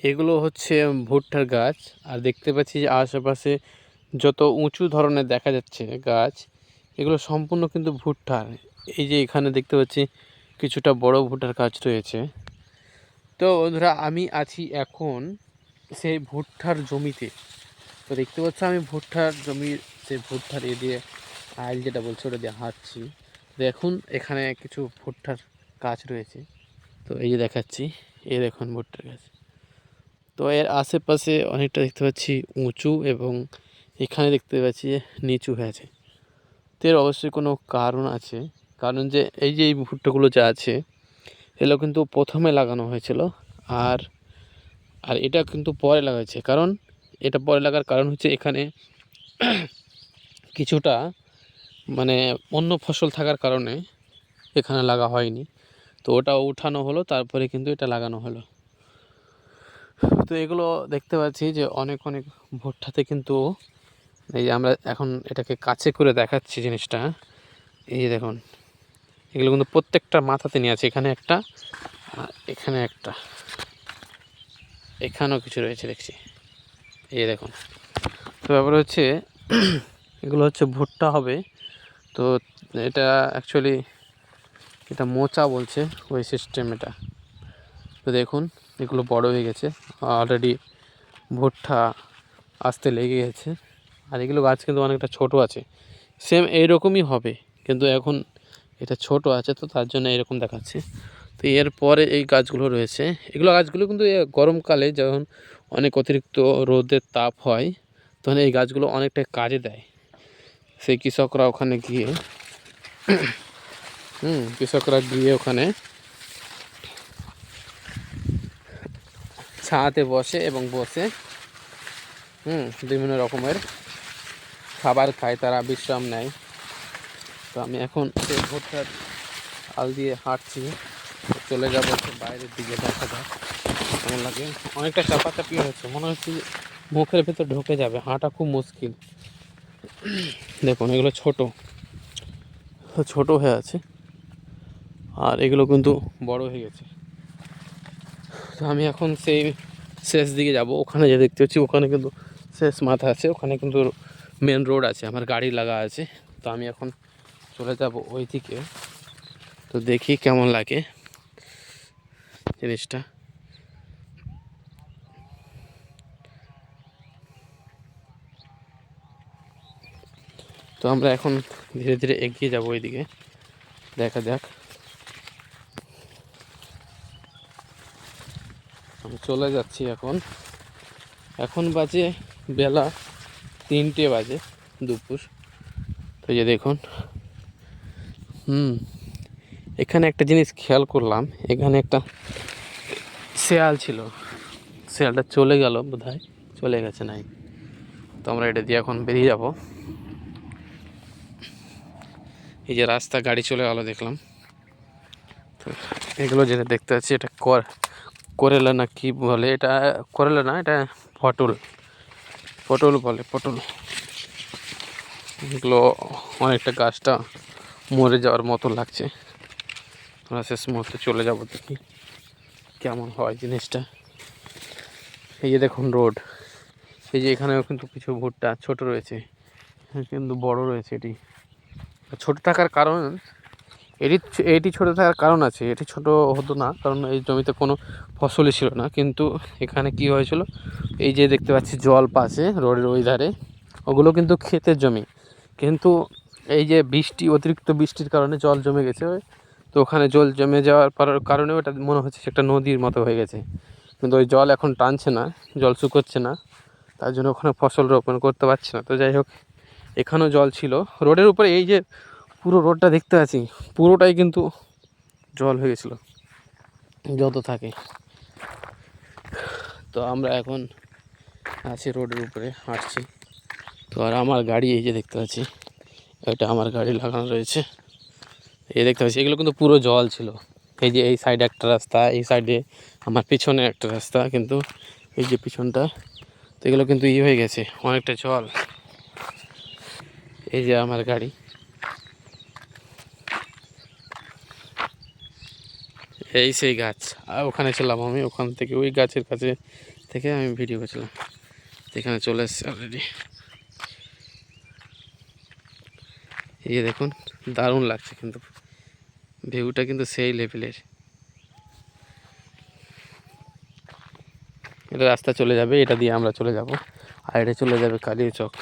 এগুলো হচ্ছে ভুট্টার গাছ। আর দেখতে পাচ্ছি যে আশেপাশে যত উঁচু ধরনের দেখা যাচ্ছে গাছ, এগুলো সম্পূর্ণ কিন্তু ভুট্টার। এই যে এখানে দেখতে পাচ্ছি কিছুটা বড় ভুট্টার গাছ রয়েছে। তো বন্ধুরা, আমি আছি এখন সেই ভুট্টার জমিতে। তো দেখতে পাচ্ছ আমি ভুট্টার জমির যে ভুট্টার দিয়ে আইল যেটা বলছে ওটা দিয়ে হাঁটছি। দেখুন এখানে কিছু ভুট্টার গাছ রয়েছে। তো এই যে দেখাচ্ছি, এই দেখুন ভুট্টার গাছ। তো এর আশেপাশে অনেকটা দেখতে পাচ্ছি উঁচু, এবং এখানে দেখতে পাচ্ছি যে নিচু হয়ে আছে। তো এর অবশ্যই কোনো কারণ আছে, কারণ যে এই ভুট্টাগুলো যা আছে এগুলো কিন্তু প্রথমে লাগানো হয়েছিল, আর আর এটা কিন্তু পরে লাগাচ্ছে। কারণ এটা পরে লাগার কারণ হচ্ছে এখানে কিছুটা মানে অন্য ফসল থাকার কারণে এখানে লাগা হয়নি। তো ওটা উঠানো হলো, তারপরে কিন্তু এটা লাগানো হলো। তো এগুলো দেখতে পাচ্ছি যে অনেক অনেক ভুট্টাতে কিন্তু এই যে আমরা এখন এটাকে কাছে করে দেখাচ্ছি জিনিসটা। এই যে দেখুন, এগুলো কিন্তু প্রত্যেকটা মাথাতে নিয়ে আছে। এখানে একটা, এখানে একটা, এখানেও কিছু রয়েছে দেখছি। এই দেখুন। তো ব্যাপার হচ্ছে এগুলো হচ্ছে ভুট্টা হবে। তো এটা অ্যাকচুয়ালি এটা মোচা বলছে ওই সিস্টেম এটা। তো দেখুন এগুলো বড় হয়ে গেছে অলরেডি, ভুট্টা আসতে লেগে গেছে। আর এগুলো গাছ কিন্তু অনেকটা ছোট আছে, সেম এইরকমই হবে, কিন্তু এখন এটা ছোট আছে তো তার জন্য এরকম দেখাচ্ছে। তো এরপরে এই গাছগুলো রয়েছে, এগুলো গাছগুলো কিন্তু গরমকালে যখন অনেক অতিরিক্ত রোদের তাপ হয় তখন এই গাছগুলো অনেকটা কাজে দেয়। সেই কৃষকরা ওখানে গিয়ে কৃষকরা গিয়ে ওখানে ছায়াতে বসে এবং বসে বিভিন্ন রকমের খাবার খায়, তারা বিশ্রাম নেয়। তো আমি এখন সেই ভুট্টার আল দিয়ে হাঁটছি, চলে যাবো বাইরের দিকে, দেখা যাক কেমন লাগে। অনেকটা চাপাচাপি হচ্ছে, মনে হচ্ছে মুখের ভেতর ঢুকে যাবে, হাঁটা খুব মুশকিল। দেখুন এগুলো ছোট ছোট হয়ে আছে, আর এগুলো কিন্তু বড় হয়ে গেছে। তো আমি এখন সেই শেষ দিকে যাব, ওখানে যে দেখতে পাচ্ছি ওখানে কিন্তু শেষ মাথা আছে, ওখানে কিন্তু মেন রোড আছে, আমার গাড়ি লাগা আছে। তো আমি এখন চলে যাব ওই দিকে। তো দেখি কেমন লাগে জিনিসটা। তো আমরা এখন ধীরে ধীরে এগিয়ে যাব ওইদিকে, দেখা যাক। আমি চলে যাচ্ছি এখন। এখন বাজে বেলা 3টে বাজে, দুপুর। তো যে দেখুন, এখানে একটা জিনিস খেয়াল করলাম, এখানে একটা শেয়াল ছিল, শেয়ালটা চলে গেল বোধহয়, চলে গেছে নাই। তো আমরা এটা দিয়ে এখন বেরিয়ে যাব। এই যে রাস্তা, গাড়ি চলে গেলো দেখলাম। তো এগুলো যেটা দেখতে পাচ্ছি এটা করেলা না কি বলে, এটা করেলা না, এটা পটল, পটল বলে, পটল। এগুলো অনেকটা গাছটা মরে যাওয়ার মতো লাগছে। আমরা শেষ মুহূর্তে চলে যাব, দেখি কেমন হয় জিনিসটা। এই যে দেখুন রোড, এই যে এখানেও কিন্তু কিছু ভুট্টা ছোট রয়েছে, কিন্তু বড় রয়েছে। এটি ছোট থাকার কারণ, এটি ছোট থাকার কারণ আছে। এটি ছোট হতো না কারণ এই জমিতে কোনো ফসলই ছিল না, কিন্তু এখানে কি হয়েছিল, এই যে দেখতে পাচ্ছি জল পাশে রোডের ওই ধারে, ওগুলো কিন্তু ক্ষেতের জমি। কিন্তু এই যে বৃষ্টি, অতিরিক্ত বৃষ্টির কারণে জল জমে গেছে। তো ওখানে জল জমে যাওয়ার কারণে ওটা মনে হচ্ছে একটা নদীর মতো হয়ে গেছে, কিন্তু ওই জল এখন টানছে না, জল শুকোচ্ছে না, তার জন্য ওখানে ফসল রোপণ করতে পারছে না। তো যাই হোক, এখানেও জল ছিল রোডের উপরে। এই যে পুরো রোডটা দেখতে আছি, পুরোটাই কিন্তু জল হয়ে গেছিলো যত থাকে। তো আমরা এখন আছি রোডের উপরে, হাঁটছি। তো আর আমার গাড়ি এই যে দেখতে পাচ্ছি, এটা আমার গাড়ি লাগানো রয়েছে। এই দেখতে পাচ্ছি এগুলো কিন্তু পুরো জল ছিল। এই যে এই সাইডে একটা রাস্তা, এই সাইডে আমার পিছনে একটা রাস্তা, কিন্তু এই যে পিছনটা, তো এগুলো কিন্তু হয়ে গেছে, অনেকটা জল। এই যে আমার গাড়ি, এই সেই গাছ, আর ওখানে ছিলাম আমি, ওখান থেকে ওই গাছের কাছে থেকে আমি ভিডিও করছিলাম। এখানে চলে এসছে অলরেডি। এই দেখুন, দারুণ লাগছে কিন্তু, ভিউটা কিন্তু সেই লেভেলের। এটা রাস্তা চলে যাবে, এটা দিয়ে আমরা চলে যাব, আর এটা চলে যাবে কালিয়াচক।